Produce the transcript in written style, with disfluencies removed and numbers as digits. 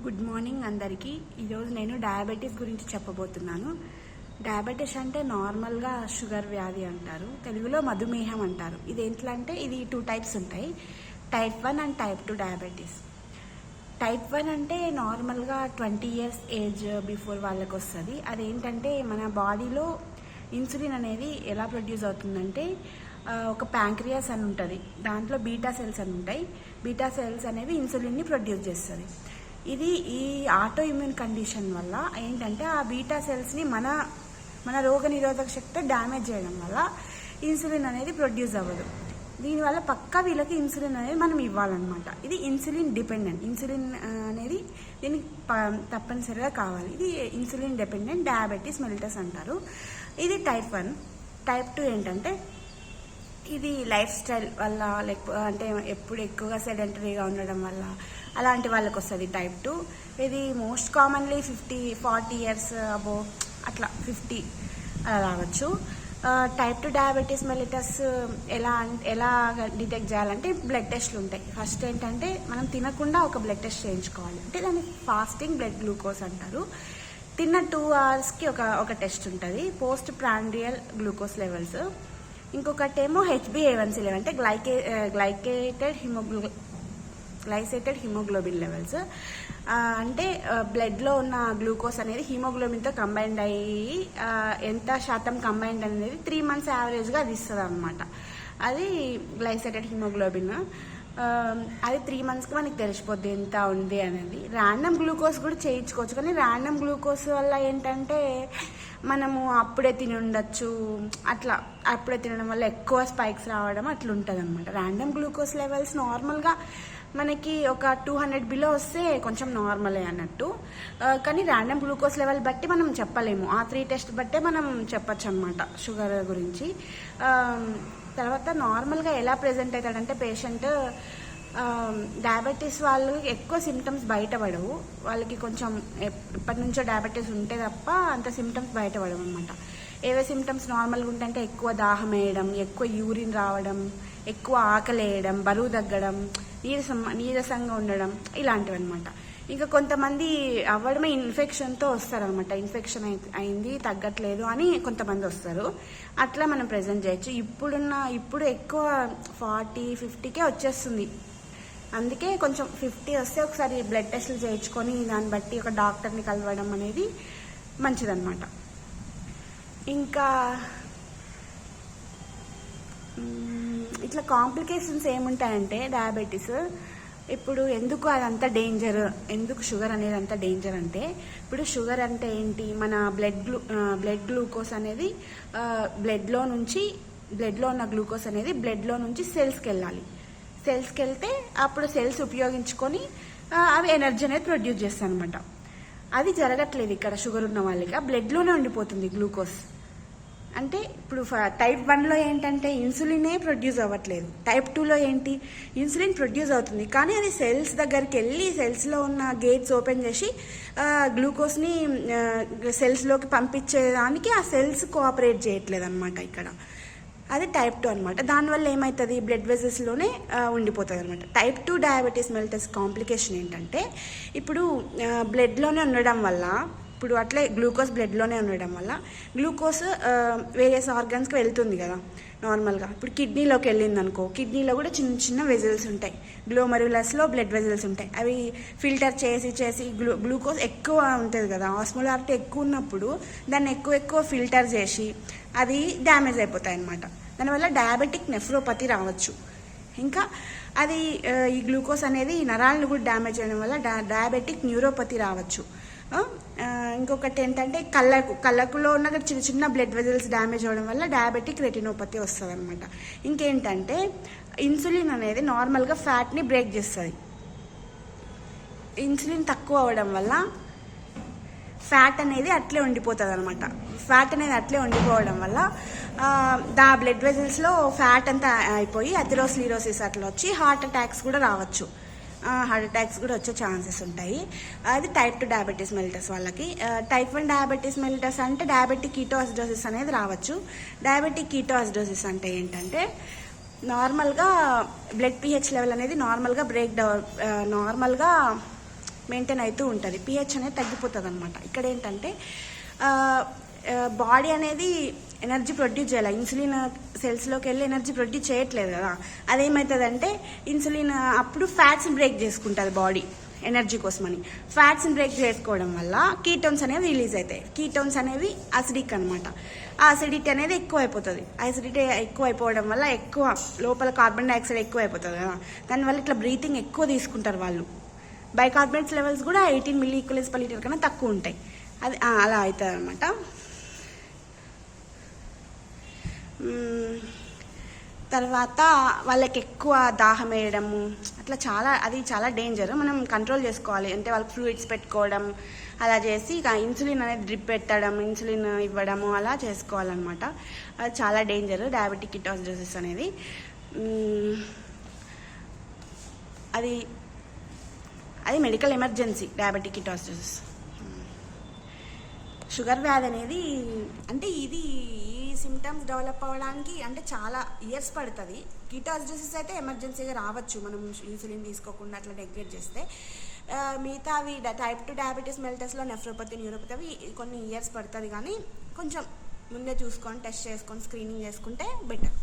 Good morning అందరికీ. ఈరోజు నేను డయాబెటీస్ గురించి చెప్పబోతున్నాను. డయాబెటీస్ అంటే నార్మల్గా షుగర్ వ్యాధి అంటారు, తెలుగులో మధుమేహం అంటారు. ఇది ఎట్లా అంటే ఇది 2 టైప్స్ ఉంటాయి, type 1 and type 2 diabetes. Type 1 అంటే నార్మల్గా 20 years ఏజ్ బిఫోర్ వాళ్ళకి వస్తుంది. అదేంటంటే మన బాడీలో ఇన్సులిన్ అనేది ఎలా ప్రొడ్యూస్ అవుతుందంటే ఒక ప్యాంక్రియాస్ అని ఉంటుంది, దాంట్లో బీటా సెల్స్ అని ఉంటాయి. బీటా సెల్స్ అనేవి ఇన్సులిన్ని ప్రొడ్యూస్ చేస్తుంది. ఇది ఈ ఆటో ఇమ్యూన్ కండిషన్ వల్ల ఏంటంటే ఆ బీటా సెల్స్ని మన రోగ నిరోధక శక్తి డ్యామేజ్ చేయడం వల్ల ఇన్సులిన్ అనేది ప్రొడ్యూస్ అవ్వదు. దీనివల్ల పక్కా వీళ్ళకి ఇన్సులిన్ అనేది మనం ఇవ్వాలన్నమాట. ఇది ఇన్సులిన్ డిపెండెంట్. ఇన్సులిన్ అనేది దీనికి తప్పనిసరిగా కావాలి. ఇది ఇన్సులిన్ డిపెండెంట్ డయాబెటీస్ మెలిటస్ అంటారు. ఇది టైప్ 1. టైప్ 2 ఏంటంటే ఇది లైఫ్ స్టైల్ వల్ల, లేకపోతే అంటే ఎప్పుడు ఎక్కువగా సెడెంటరీగా ఉండడం వల్ల అలాంటి వాళ్ళకి వస్తుంది టైప్ 2. ఇది మోస్ట్ కామన్లీ 40 years అబో అట్లా 50 అలా రావచ్చు. టైప్ 2 డయాబెటీస్ మెలిటస్ ఎలా డిటెక్ట్ చేయాలంటే బ్లడ్ టెస్ట్లు ఉంటాయి. ఫస్ట్ ఏంటంటే మనం తినకుండా ఒక బ్లడ్ టెస్ట్ చేయించుకోవాలి. అంటే దాన్ని ఫాస్టింగ్ బ్లడ్ గ్లూకోజ్ అంటారు. తిన్న 2 hours ఒక టెస్ట్ ఉంటుంది, పోస్ట్ ప్రాండియల్ గ్లూకోజ్ లెవెల్స్. ఇంకొకటేమో HbA1c లెవెల్, అంటే గ్లైసేటెడ్ హిమోగ్లోబిన్ లెవెల్స్. అంటే బ్లడ్లో ఉన్న గ్లూకోజ్ అనేది హిమోగ్లోబిన్తో కంబైండ్ అయ్యి ఎంత శాతం కంబైండ్ అనేది 3 months యావరేజ్గా అది ఇస్తుంది అనమాట. అది గ్లైసేటెడ్ హిమోగ్లోబిన్. అది 3 monthsకి మనకి తెలిసిపోద్ది ఎంత ఉంది అనేది. ర్యాండమ్ గ్లూకోజ్ కూడా చేయించుకోవచ్చు, కానీ ర్యాండమ్ గ్లూకోజ్ వల్ల ఏంటంటే మనము అప్పుడే తిని ఉండొచ్చు, అట్లా అప్పుడే తినడం వల్ల ఎక్కువ స్పైక్స్ రావడం అట్లా ఉంటుంది అనమాట. ర్యాండమ్ గ్లూకోజ్ లెవెల్స్ నార్మల్గా మనకి ఒక 200 బిలో వస్తే కొంచెం నార్మలే అన్నట్టు. కానీ ర్యాండమ్ గ్లూకోజ్ లెవెల్ బట్టి మనం చెప్పలేము, ఆ 3 టెస్ట్ బట్టే మనం చెప్పచ్చు అనమాట షుగర్ గురించి. తర్వాత నార్మల్గా ఎలా ప్రెజెంట్ అవుతాడంటే పేషెంట్, డయాబెటీస్ వాళ్ళు ఎక్కువ సిమ్టమ్స్ బయటపడవు, వాళ్ళకి కొంచెం ఎప్పటి నుంచో డయాబెటీస్ ఉంటే తప్ప అంత సిమ్టమ్స్ బయటపడవు అనమాట. ఏవే సిమ్టమ్స్ నార్మల్గా ఉంటాయంటే ఎక్కువ దాహం వేయడం, ఎక్కువ యూరిన్ రావడం, ఎక్కువ ఆకలి వేయడం, బరువు తగ్గడం, నీరసంగా ఉండడం, ఇలాంటివి అనమాట. ఇంకా కొంతమంది అవ్వడమే ఇన్ఫెక్షన్తో వస్తారనమాట. ఇన్ఫెక్షన్ అయింది తగ్గట్లేదు అని కొంతమంది వస్తారు, అట్లా మనం ప్రెజెంట్ చేయొచ్చు. ఇప్పుడు ఎక్కువ 40-50కే వచ్చేస్తుంది. అందుకే కొంచెం 50 వస్తే ఒకసారి బ్లడ్ టెస్ట్లు చేయించుకొని దాన్ని బట్టి ఒక డాక్టర్ని కలవడం అనేది మంచిదన్నమాట. ఇంకా ఇట్లా కాంప్లికేషన్స్ ఏముంటాయంటే డయాబెటీస్, ఇప్పుడు ఎందుకు అదంతా డేంజర్, ఎందుకు షుగర్ అనేది అంత డేంజర్ అంటే, ఇప్పుడు షుగర్ అంటే ఏంటి, మన బ్లడ్ గ్లూకోజ్ అనేది బ్లడ్లో ఉన్న గ్లూకోజ్ అనేది బ్లడ్లో నుంచి సెల్స్కి వెళ్ళాలి. సెల్స్కి వెళ్తే అప్పుడు సెల్స్ ఉపయోగించుకొని అవి ఎనర్జీ అనేది ప్రొడ్యూస్ చేస్తాయి అనమాట. అది జరగట్లేదు ఇక్కడ షుగర్ ఉన్న వాళ్ళకి, బ్లడ్లోనే ఉండిపోతుంది గ్లూకోజ్. అంటే ఇప్పుడు టైప్ 1లో ఏంటంటే ఇన్సులినే ప్రొడ్యూస్ అవ్వట్లేదు. టైప్ 2లో ఏంటి, ఇన్సులిన్ ప్రొడ్యూస్ అవుతుంది, కానీ అది సెల్స్ దగ్గరికి వెళ్ళి సెల్స్లో ఉన్న గేట్స్ ఓపెన్ చేసి గ్లూకోజ్ని సెల్స్లోకి పంపించేదానికి ఆ సెల్స్ కోఆపరేట్ చేయట్లేదు అనమాట ఇక్కడ. అది టైప్ 2 అనమాట. దానివల్ల ఏమవుతుంది, బ్లడ్ వెజెస్లోనే ఉండిపోతుంది అనమాట. టైప్ 2 డయాబెటీస్ మెలిటస్ కాంప్లికేషన్ ఏంటంటే, ఇప్పుడు బ్లడ్లోనే ఉండడం వల్ల, ఇప్పుడు అట్లే గ్లూకోజ్ బ్లడ్లోనే ఉండడం వల్ల గ్లూకోజ్ వేరియస్ ఆర్గన్స్కి వెళ్తుంది కదా నార్మల్గా. ఇప్పుడు కిడ్నీలోకి వెళ్ళింది అనుకో, కిడ్నీలో కూడా చిన్న చిన్న వెజల్స్ ఉంటాయి, గ్లోమరులస్లో బ్లడ్ వెజల్స్ ఉంటాయి. అవి ఫిల్టర్ చేసి గ్లూకోజ్ ఎక్కువ ఉంటుంది కదా, ఆస్మోలారిటీ ఎక్కువ ఉన్నప్పుడు దాన్ని ఎక్కువ ఫిల్టర్ చేసి అది డ్యామేజ్ అయిపోతాయి అన్నమాట. దానివల్ల డయాబెటిక్ నెఫ్రోపతి రావచ్చు. ఇంకా అది ఈ గ్లూకోజ్ అనేది నరాలను కూడా డ్యామేజ్ చేయడం వల్ల డయాబెటిక్ న్యూరోపతి రావచ్చు. ఇంకొకటి ఏంటంటే కళ్ళకులో ఉన్న చిన్న చిన్న బ్లడ్ వెజల్స్ డ్యామేజ్ అవ్వడం వల్ల డయాబెటిక్ రెటినోపతి వస్తుంది అనమాట. ఇంకేంటంటే ఇన్సులిన్ అనేది నార్మల్గా ఫ్యాట్ని బ్రేక్ చేస్తుంది. ఇన్సులిన్ తక్కువ అవ్వడం వల్ల ఫ్యాట్ అనేది అట్లే ఉండిపోతుంది అనమాట. ఫ్యాట్ అనేది అట్లే ఉండిపోవడం వల్ల బ్లడ్ వెజల్స్లో ఫ్యాట్ అంతా అయిపోయి అథెరోస్క్లెరోసిస్ అట్లా వచ్చి హార్ట్ అటాక్స్ కూడా రావచ్చు. హార్ట్ అటాక్స్ కూడా వచ్చే ఛాన్సెస్ ఉంటాయి. అది టైప్ 2 డయాబెటీస్ మెలిటస్ వాళ్ళకి. టైప్ 1 డయాబెటీస్ మెలిటస్ అంటే డయాబెటిక్ కీటోసిడోసిస్ అనేది రావచ్చు. డయాబెటిక్ కీటోసిడోసిస్ అంటే ఏంటంటే నార్మల్గా బ్లడ్ pH లెవెల్ అనేది నార్మల్గా మెయింటైన్ అవుతూ ఉంటుంది, పిహెచ్ అనేది తగ్గిపోతుంది అనమాట. ఇక్కడ ఏంటంటే బాడీ అనేది ఎనర్జీ ప్రొడ్యూస్ చేయాలి, ఇన్సులిన్ సెల్స్లోకి వెళ్ళి ఎనర్జీ ప్రొడ్యూస్ చేయట్లేదు కదా. అదేమవుతుందంటే ఇన్సులిన్ అప్పుడు ఫ్యాట్స్ని బ్రేక్ చేసుకుంటుంది బాడీ ఎనర్జీ కోసమని. ఫ్యాట్స్ని బ్రేక్ చేసుకోవడం వల్ల కీటోన్స్ అనేవి రిలీజ్ అవుతాయి. కీటోన్స్ అనేవి అసిడిక్ అనమాట. ఆ అసిడిటీ అనేది ఎక్కువ అయిపోతుంది. అసిడిటీ ఎక్కువ అయిపోవడం వల్ల ఎక్కువ లోపల కార్బన్ డైఆక్సైడ్ ఎక్కువ అయిపోతుంది కదా. దానివల్ల ఇట్లా బ్రీతింగ్ ఎక్కువ తీసుకుంటారు వాళ్ళు. బైకార్బోనేట్స్ లెవెల్స్ కూడా 18 మిల్లీ ఈక్వలెన్స్ పర్ లీటర్ కన్నా తక్కువ ఉంటాయి. అది అలా అవుతుంది అనమాట. తర్వాత వాళ్ళకి ఎక్కువ దాహం వేయడము అట్లా అది చాలా డేంజర్. మనం కంట్రోల్ చేసుకోవాలి. అంటే వాళ్ళకి ఫ్లూయిడ్స్ పెట్టుకోవడం అలా చేసి ఇక ఇన్సులిన్ అనేది డ్రిప్ పెట్టడం, ఇన్సులిన్ ఇవ్వడము అలా చేసుకోవాలన్నమాట. అది చాలా డేంజర్ డయాబెటిక్ కిటోసిస్ అనేది. అది మెడికల్ ఎమర్జెన్సీ డయాబెటిక్ కిటోసిస్. షుగర్ వ్యాధి అనేది అంటే ఈ సిమ్టమ్స్ డెవలప్ అవ్వడానికి అంటే చాలా ఇయర్స్ పడుతుంది. కీటోసిస్ అయితే ఎమర్జెన్సీగా రావచ్చు మనం ఇన్సులిన్ తీసుకోకుండా అట్లా నెగ్లెక్ట్ చేస్తే. మిగతా అవి టైప్ 2 డయాబెటీస్ మెల్టస్లో నెఫ్రోపతి, న్యూరోపతి అవి కొన్ని ఇయర్స్ పడుతుంది. కానీ కొంచెం ముందే చూసుకొని టెస్ట్ చేసుకొని స్క్రీనింగ్ చేసుకుంటే బెటర్.